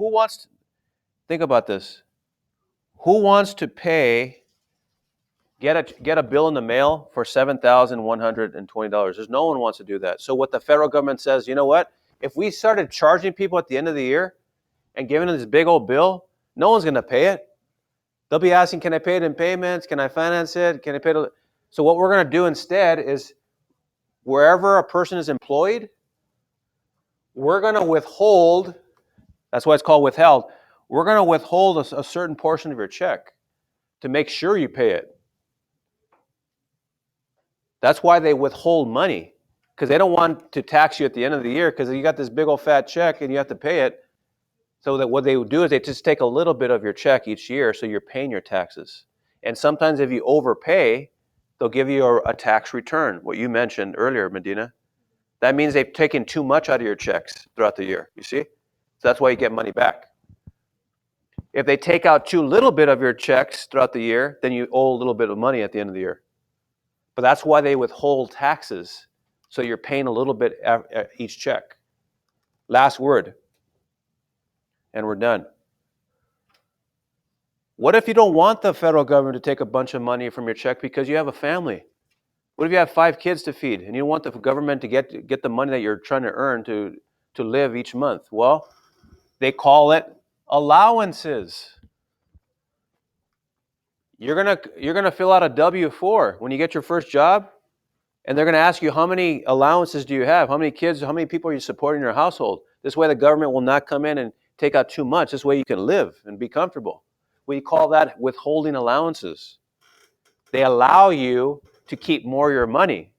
who wants, think about this. Who wants to pay, get a bill in the mail for $7,120? There's no one wants to do that. So what the federal government says, you know what? If we started charging people at the end of the year and giving them this big old bill, no one's going to pay it. They'll be asking, can I pay it in payments? Can I finance it? Can I pay it? So what we're going to do instead is wherever a person is employed, we're going to withhold, that's why it's called withheld, we're going to withhold a certain portion of your check to make sure you pay it. That's why they withhold money, because they don't want to tax you at the end of the year, because you got this big old fat check and you have to pay it. So that what they would do is they just take a little bit of your check each year, so you're paying your taxes. And sometimes if you overpay, they'll give you a tax return, what you mentioned earlier, Medina. That means they've taken too much out of your checks throughout the year, you see? So that's why you get money back. If they take out too little bit of your checks throughout the year, then you owe a little bit of money at the end of the year. But that's why they withhold taxes, so you're paying a little bit each check. Last word, and we're done. What if you don't want the federal government to take a bunch of money from your check because you have a family? What if you have 5 kids to feed and you don't want the government to get the money that you're trying to earn to live each month? Well, they call it allowances. You're gonna fill out a W-4 when you get your first job, and they're gonna ask you, how many allowances do you have? How many kids, how many people are you supporting in your household? This way the government will not come in and take out too much. This way you can live and be comfortable. We call that withholding allowances. They allow you to keep more of your money.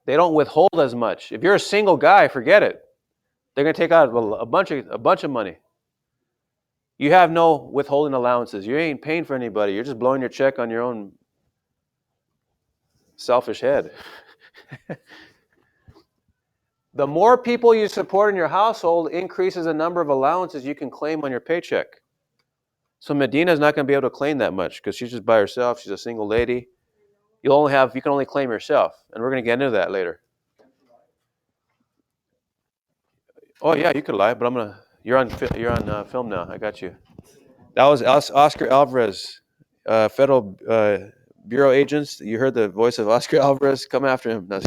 They don't withhold as much. If you're a single guy, forget it. They're going to take out a bunch of money. You have no withholding allowances. You ain't paying for anybody. You're just blowing your check on your own selfish head. The more people you support in your household increases the number of allowances you can claim on your paycheck. So Medina's not going to be able to claim that much because she's just by herself. She's a single lady. You can only claim yourself, and we're going to get into that later. Oh yeah, you could lie, but you're on film now. I got you. That was Oscar Alvarez, federal bureau agents. You heard the voice of Oscar Alvarez. Come after him. No,